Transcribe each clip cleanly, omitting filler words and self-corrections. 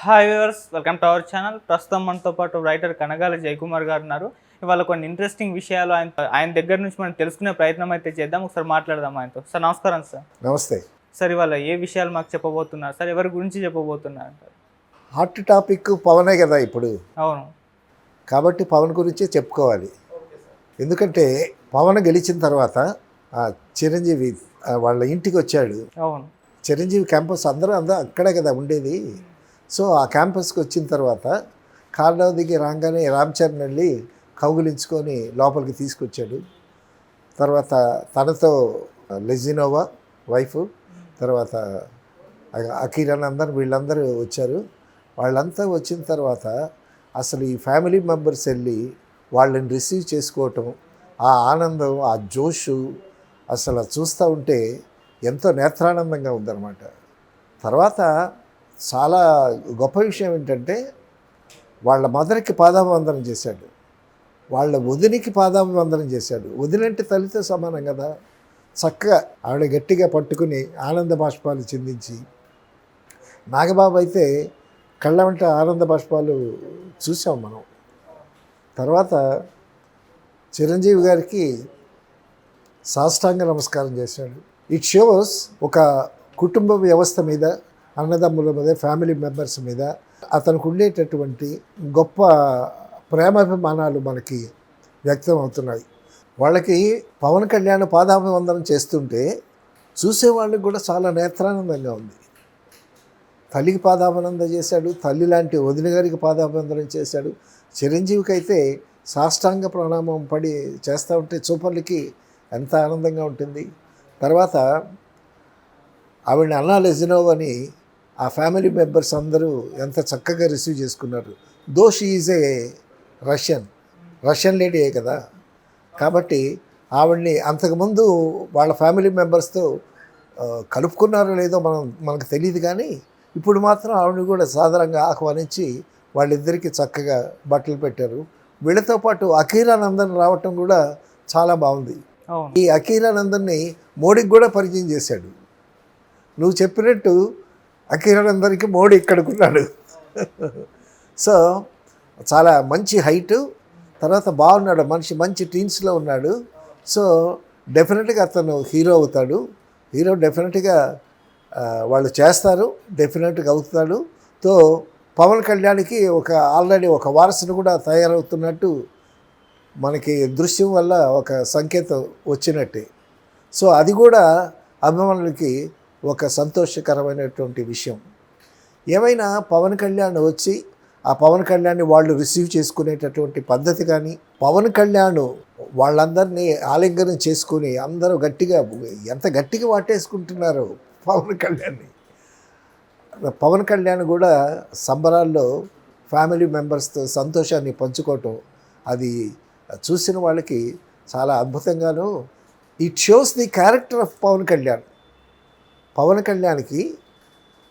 Hi viewers, welcome to our channel. ప్రస్తుతం మనతో పాటు రైటర్ కనగాల జయకుమార్ గారు ఉన్నారు. ఇవాళ కొన్ని ఇంట్రెస్టింగ్ విషయాలు ఆయన దగ్గర నుంచి మనం తెలుసుకునే ప్రయత్నం అయితే చేద్దాం. ఒకసారి మాట్లాడదాం ఆయనతో. సార్ నమస్కారం. సార్ నమస్తే. సార్ ఇవాళ ఏ విషయాలు మాకు చెప్పబోతున్నారు సార్? ఎవరి గురించి చెప్పబోతున్నారు అంటారు? హాట్ టాపిక్ పవనే కదా ఇప్పుడు. అవును, కాబట్టి పవన్ గురించే చెప్పుకోవాలి. ఎందుకంటే పవన్ గెలిచిన తర్వాత చిరంజీవి వాళ్ళ ఇంటికి వచ్చాడు. అవును, చిరంజీవి క్యాంపస్ అందరూ అక్కడే కదా ఉండేది. సో ఆ క్యాంపస్కి వచ్చిన తర్వాత కారులో దిగి రాగానే రామ్ చరణ్ వెళ్ళి కౌగులించుకొని లోపలికి తీసుకొచ్చాడు. తర్వాత తనతో లెజినోవా వైఫ్, తర్వాత అకీరన్ వీళ్ళందరూ వచ్చారు. వాళ్ళంతా వచ్చిన తర్వాత అసలు ఈ ఫ్యామిలీ మెంబర్స్ వెళ్ళి వాళ్ళని రిసీవ్ చేసుకోవటం, ఆ ఆనందం, ఆ జోషు అసలు చూస్తూ ఉంటే ఎంతో నేత్రానందంగా ఉందన్నమాట. తర్వాత చాలా గొప్ప విషయం ఏంటంటే వాళ్ళ మదర్కి పాదాభివందనం చేశాడు, వాళ్ళ వదినికి పాదాభివందనం చేశాడు. వదినంటే తల్లితో సమానం కదా. చక్కగా ఆవిడ గట్టిగా పట్టుకుని ఆనంద బాష్పాలు చిందించి, నాగబాబు అయితే కళ్ళ వెంట ఆనంద బాష్పాలు చూసాం మనం. తర్వాత చిరంజీవి గారికి సాష్టాంగ నమస్కారం చేశాడు. ఇట్ షోస్ ఒక కుటుంబ వ్యవస్థ మీద, అన్నదమ్ముల మీద, ఫ్యామిలీ మెంబర్స్ మీద అతనికి ఉండేటటువంటి గొప్ప ప్రేమాభిమానాలు మనకి వ్యక్తం అవుతున్నాయి. వాళ్ళకి పవన్ కళ్యాణ్ పాదాభివందనం చేస్తుంటే చూసేవాళ్ళకి కూడా చాలా నేత్రానందంగా ఉంది. తల్లికి పాదాభివందనం చేశాడు, తల్లి లాంటి వదిన గారికి పాదాభివందనం చేశాడు. చిరంజీవికి అయితే సాష్టాంగ ప్రణామం పడి చేస్తూ ఉంటే చూపర్లకి ఎంత ఆనందంగా ఉంటుంది. తర్వాత ఆవిడని అన్నా లెజినోవ్ అని ఆ ఫ్యామిలీ మెంబర్స్ అందరూ ఎంత చక్కగా రిసీవ్ చేసుకున్నారు. Though she is a Russian లేడీయే కదా. కాబట్టి ఆవిడ్ని అంతకుముందు వాళ్ళ ఫ్యామిలీ మెంబర్స్తో కలుపుకున్నారో లేదో మనకు తెలియదు, కానీ ఇప్పుడు మాత్రం ఆవిడని కూడా సాధారణంగా ఆహ్వానించి వాళ్ళిద్దరికీ చక్కగా బట్టలు పెట్టారు. వీళ్ళతో పాటు అఖీరానందన్ రావటం కూడా చాలా బాగుంది. ఈ అఖీరానందన్ని మోడీకి కూడా పరిచయం చేశాడు. నువ్వు చెప్పినట్టు అఖీరానందన్కి మోడీ ఇక్కడికున్నాడు. సో చాలా మంచి హైటు, తర్వాత బాగున్నాడు మనిషి, మంచి టీన్స్లో ఉన్నాడు. సో డెఫినెట్గా అతను హీరో అవుతాడు. హీరో డెఫినెట్గా వాళ్ళు చేస్తారు, డెఫినెట్గా అవుతాడు. తో పవన్ కళ్యాణ్కి ఆల్రెడీ ఒక వారసును కూడా తయారవుతున్నట్టు మనకి దృశ్యం వల్ల ఒక సంకేతం వచ్చినట్టే. సో అది కూడా అభిమానులకి ఒక సంతోషకరమైనటువంటి విషయం. ఏమైనా పవన్ కళ్యాణ్ వచ్చి ఆ పవన్ కళ్యాణ్ని వాళ్ళు రిసీవ్ చేసుకునేటటువంటి పద్ధతి కానీ, పవన్ కళ్యాణ్ వాళ్ళందరినీ ఆలింగనం చేసుకుని అందరూ ఎంత గట్టిగా వాటేసుకుంటున్నారో పవన్ కళ్యాణ్ కూడా సంబరాల్లో ఫ్యామిలీ మెంబర్స్తో సంతోషాన్ని పంచుకోవటం, అది చూసిన వాళ్ళకి చాలా అద్భుతంగాను. It shows the character of Pawan Kalyan. Pawan కళ్యాణ్కి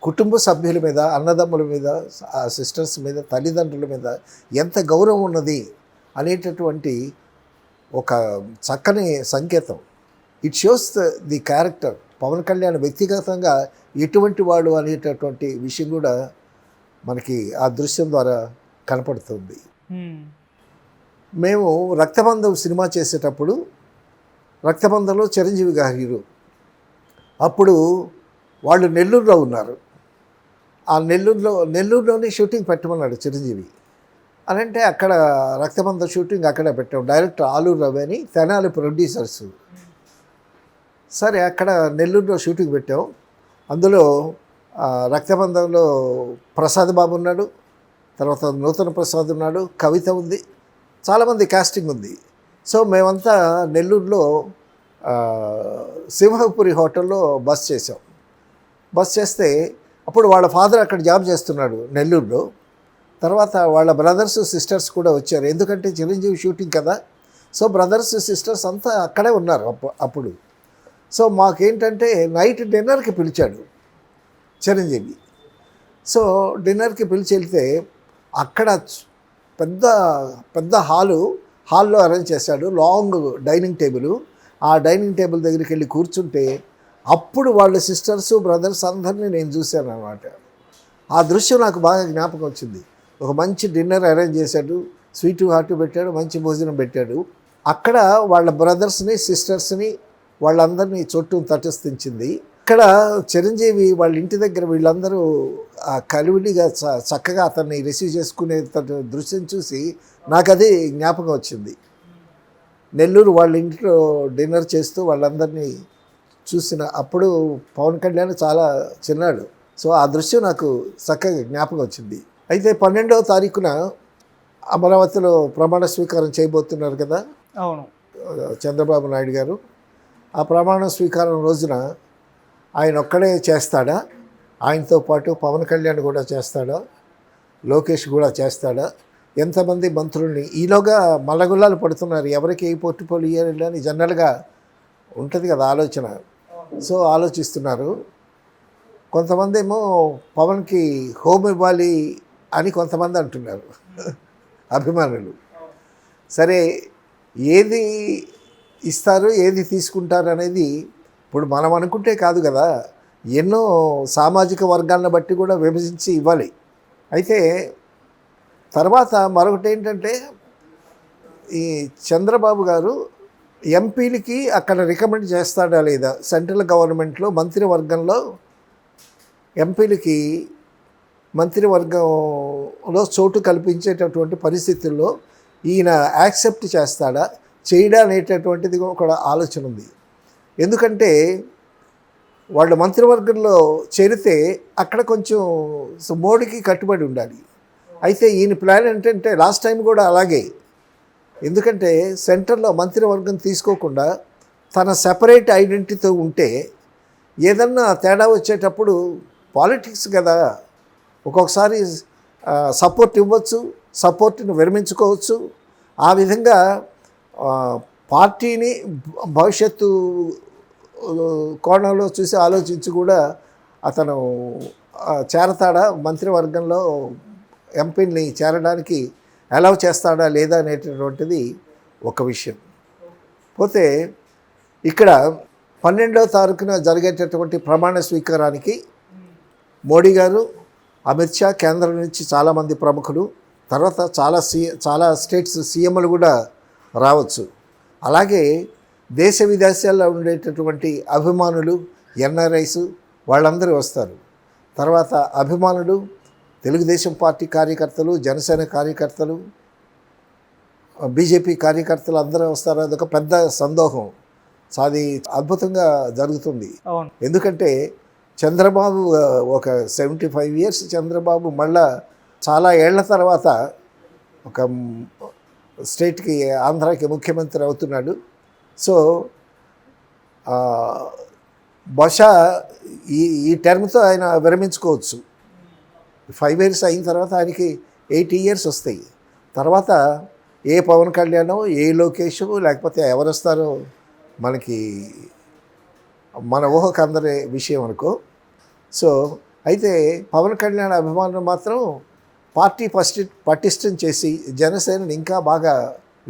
కుటుంబ సభ్యుల మీద, అన్నదమ్ముల మీద, సిస్టర్స్ మీద, తల్లిదండ్రుల మీద ఎంత గౌరవం ఉన్నది అనేటటువంటి ఒక చక్కని సంకేతం. It shows the character. Pawan Kalyan వ్యక్తిగతంగా ఎటువంటి వాడు అనేటటువంటి విషయం కూడా మనకి ఆ దృశ్యం ద్వారా కనపడుతుంది. మేము రక్తబంధం సినిమా చేసేటప్పుడు, రక్తబంధంలో చిరంజీవి గారు హీరో. అప్పుడు వాళ్ళు నెల్లూరులో ఉన్నారు. ఆ నెల్లూరులోనే షూటింగ్ పెట్టమన్నాడు చిరంజీవి అని అంటే అక్కడ రక్తబంధం షూటింగ్ అక్కడ పెట్టాం. డైరెక్టర్ ఆలూరు రవి అని, తెనాలి ప్రొడ్యూసర్స్. సరే అక్కడ నెల్లూరులో షూటింగ్ పెట్టాం. అందులో రక్తబంధంలో ప్రసాద్ బాబు ఉన్నాడు, తర్వాత నూతన ప్రసాద్ ఉన్నాడు, కవిత ఉంది, చాలామంది కాస్టింగ్ ఉంది. సో మేమంతా నెల్లూరులో సింహపురి హోటల్లో బస్ చేసాం. బస్ చేస్తే అప్పుడు వాళ్ళ ఫాదర్ అక్కడ జాబ్ చేస్తున్నాడు నెల్లూరులో. తర్వాత వాళ్ళ బ్రదర్స్ సిస్టర్స్ కూడా వచ్చారు, ఎందుకంటే చిరంజీవి షూటింగ్ కదా. సో బ్రదర్స్ సిస్టర్స్ అంతా అక్కడే ఉన్నారు అప్పుడు. సో మాకేంటంటే నైట్ డిన్నర్కి పిలిచాడు చిరంజీవి. సో డిన్నర్కి పిలిచి వెళ్తే అక్కడ పెద్ద హాల్లో అరేంజ్ చేశాడు, లాంగ్ డైనింగ్ టేబుల్. ఆ డైనింగ్ టేబుల్ దగ్గరికి వెళ్ళి కూర్చుంటే అప్పుడు వాళ్ళ సిస్టర్స్ బ్రదర్స్ అందరినీ నేను చూశాను అన్నమాట. ఆ దృశ్యం నాకు బాగా జ్ఞాపకం వచ్చింది. ఒక మంచి డిన్నర్ అరేంజ్ చేశాడు, స్వీటు హాట్ పెట్టాడు, మంచి భోజనం పెట్టాడు. అక్కడ వాళ్ళ బ్రదర్స్ని సిస్టర్స్ని వాళ్ళందరినీ చుట్టూ తటస్థించింది. ఇక్కడ చిరంజీవి వాళ్ళ ఇంటి దగ్గర వీళ్ళందరూ ఆ కలివిడిగా చక్కగా అతన్ని రిసీవ్ చేసుకునే దృశ్యం చూసి నాకు అది జ్ఞాపకం వచ్చింది. నెల్లూరు వాళ్ళ ఇంట్లో డిన్నర్ చేస్తూ వాళ్ళందరినీ చూసిన అప్పుడు పవన్ కళ్యాణ్ చాలా చిన్నాడు. సో ఆ దృశ్యం నాకు చక్కగా జ్ఞాపకం వచ్చింది. అయితే 12వ తారీఖున అమరావతిలో ప్రమాణ స్వీకారం చేయబోతున్నారు కదా అవును. చంద్రబాబు నాయుడు గారు. ఆ ప్రమాణ స్వీకారం రోజున ఆయన ఒక్కడే చేస్తాడా, ఆయనతో పాటు పవన్ కళ్యాణ్ కూడా చేస్తాడా, లోకేష్ కూడా చేస్తాడా, ఎంతమంది మంత్రుల్ని ఈలోగా మల్లగుల్లాలు పడుతున్నారు, ఎవరికి ఏ పోర్టుపోలి ఇవ్వాలి అని జనరల్గా ఉంటుంది కదా ఆలోచన. సో ఆలోచిస్తున్నారు. కొంతమంది ఏమో పవన్కి హోమ్ ఇవ్వాలి అని కొంతమంది అంటున్నారు అభిమానులు. సరే, ఏది ఇస్తారు ఏది తీసుకుంటారు అనేది ఇప్పుడు మనం అనుకుంటే కాదు కదా, ఎన్నో సామాజిక వర్గాలను బట్టి కూడా విభజించి ఇవ్వాలి. అయితే తర్వాత మరొకటి ఏంటంటే, ఈ చంద్రబాబు గారు ఎంపీలకి అక్కడ రికమెండ్ చేస్తాడా లేదా, సెంట్రల్ గవర్నమెంట్లో మంత్రివర్గంలో ఎంపీలకి మంత్రివర్గంలో చోటు కల్పించేటటువంటి పరిస్థితుల్లో ఈయన యాక్సెప్ట్ చేస్తాడా చేయడా అనేటటువంటిది ఒక ఆలోచన ఉంది. ఎందుకంటే వాళ్ళు మంత్రివర్గంలో చేరితే అక్కడ కొంచెం మోడీకి కట్టుబడి ఉండాలి. అయితే ఈయన ప్లాన్ ఏంటంటే లాస్ట్ టైం కూడా అలాగే, ఎందుకంటే సెంటర్లో మంత్రివర్గం తీసుకోకుండా తన సెపరేట్ ఐడెంటిటీతో ఉంటే ఏదన్నా తేడా వచ్చేటప్పుడు పాలిటిక్స్ కదా, ఒక్కొక్కసారి సపోర్ట్ ఇవ్వచ్చు, సపోర్ట్ని విరమించుకోవచ్చు. ఆ విధంగా పార్టీని భవిష్యత్తు కోణంలో చూసి ఆలోచించి కూడా అతను చేరతాడా, మంత్రివర్గంలో ఎంపీని చేరడానికి అలౌ చేస్తాడా లేదా అనేటటువంటిది ఒక విషయం. పోతే ఇక్కడ 12వ తారీఖున జరిగేటటువంటి ప్రమాణ స్వీకారానికి మోడీ గారు, అమిత్ షా, కేంద్రం నుంచి చాలామంది ప్రముఖులు, తర్వాత చాలా స్టేట్స్ సీఎంలు కూడా రావచ్చు. అలాగే దేశ విదేశాల్లో ఉండేటటువంటి అభిమానులు, ఎన్ఆర్ఐస్ వాళ్ళందరూ వస్తారు. తర్వాత అభిమానులు, తెలుగుదేశం పార్టీ కార్యకర్తలు, జనసేన కార్యకర్తలు, బీజేపీ కార్యకర్తలు అందరూ వస్తారు. అదొక పెద్ద సందోహం. అది అద్భుతంగా జరుగుతుంది. ఎందుకంటే చంద్రబాబు ఒక 75 years చంద్రబాబు మళ్ళా చాలా ఏళ్ల తర్వాత ఒక స్టేట్కి, ఆంధ్రాకి ముఖ్యమంత్రి అవుతున్నాడు. సో బహుశా ఈ టర్మ్తో ఆయన విరమించుకోవచ్చు. 5 years అయిన తర్వాత ఆయనకి 80 years వస్తాయి. తర్వాత ఏ పవన్ కళ్యాణ్, ఏ లోకేష్, లేకపోతే ఎవరు వస్తారో మనకి మన ఊహకు అందరి విషయం అనుకో. సో అయితే పవన్ కళ్యాణ్ అభిమానులు మాత్రం పార్టీ పటిష్టం చేసి, జనసేనని ఇంకా బాగా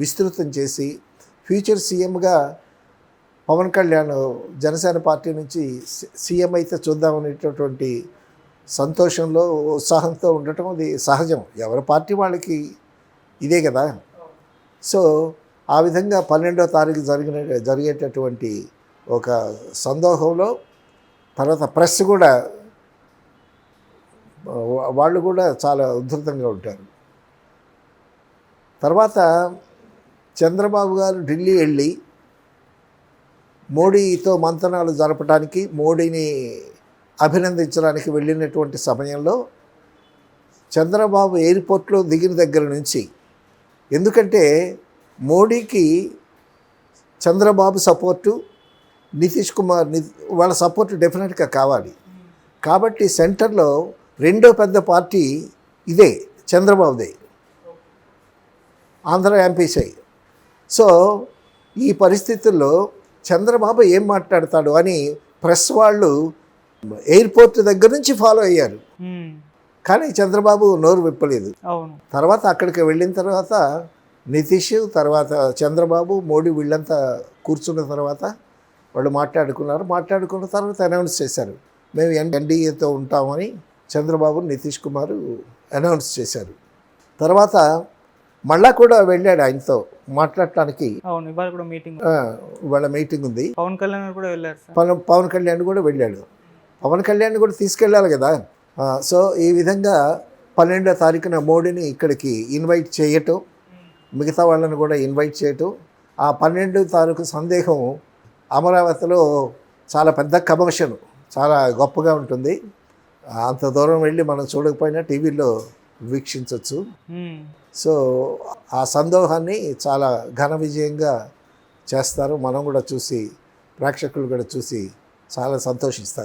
విస్తృతం చేసి, ఫ్యూచర్ సీఎంగా పవన్ కళ్యాణ్ జనసేన పార్టీ నుంచి సీఎం అయితే చూద్దామనేటటువంటి సంతోషంలో, ఉత్సాహంతో ఉండటం అది సహజం. ఎవరి పార్టీ వాళ్ళకి ఇదే కదా. సో ఆ విధంగా 12వ తారీఖు జరిగేటటువంటి ఒక సందోహంలో తర్వాత ప్రెస్ కూడా వాళ్ళు కూడా చాలా ఉధృతంగా ఉంటారు. తర్వాత చంద్రబాబు గారు ఢిల్లీ వెళ్ళి మోడీతో మంతనాలు జరపడానికి, మోడీని అభినందించడానికి వెళ్ళినటువంటి సమయంలో చంద్రబాబు ఎయిర్పోర్ట్లో దిగిన దగ్గర నుంచి, ఎందుకంటే మోడీకి చంద్రబాబు సపోర్టు, నితీష్ కుమార్ వాళ్ళ సపోర్టు డెఫినెట్గా కావాలి. కాబట్టి సెంటర్లో రెండో పెద్ద పార్టీ ఇదే, చంద్రబాబుదే, ఆంధ్ర ఎంపీ సై. సో ఈ పరిస్థితుల్లో చంద్రబాబు ఏం మాట్లాడతాడు అని ప్రెస్ వాళ్ళు ఎయిర్పోర్ట్ దగ్గర నుంచి ఫాలో అయ్యారు. కానీ చంద్రబాబు నోరు విప్పలేదు. తర్వాత అక్కడికి వెళ్ళిన తర్వాత నితీష్, తర్వాత చంద్రబాబు, మోడీ వీళ్ళంతా కూర్చున్న తర్వాత వాళ్ళు మాట్లాడుకున్న తర్వాత అనౌన్స్ చేశారు, మేము ఎన్డీఏతో ఉంటామని చంద్రబాబు నితీష్ కుమార్ అనౌన్స్ చేశారు. తర్వాత మళ్ళా కూడా వెళ్ళాడు ఆయనతో మాట్లాడటానికి. అవును, ఇవాళ కూడా మీటింగ్, వాళ్ళ మీటింగ్ ఉంది. పవన్ కళ్యాణ్ గారు కూడా వెళ్ళారు సార్. పవన్ కళ్యాణ్ కూడా వెళ్ళాడు. పవన్ కళ్యాణ్ కూడా తీసుకెళ్ళాలి కదా. సో ఈ విధంగా 12వ తారీఖున మోడీని ఇక్కడికి ఇన్వైట్ చేయటం, మిగతా వాళ్ళని కూడా ఇన్వైట్ చేయటం. ఆ 12వ తారీఖు సందేహం అమరావతిలో చాలా పెద్ద కమర్షియల్, చాలా గొప్పగా ఉంటుంది. అంత దూరం వెళ్ళి మనం చూడకపోయినా టీవీలో వీక్షించవచ్చు. సో ఆ సందోహాన్ని చాలా ఘన విజయంగా చేస్తారు. మనం కూడా చూసి, ప్రేక్షకులు కూడా చూసి చాలా సంతోషిస్తారు.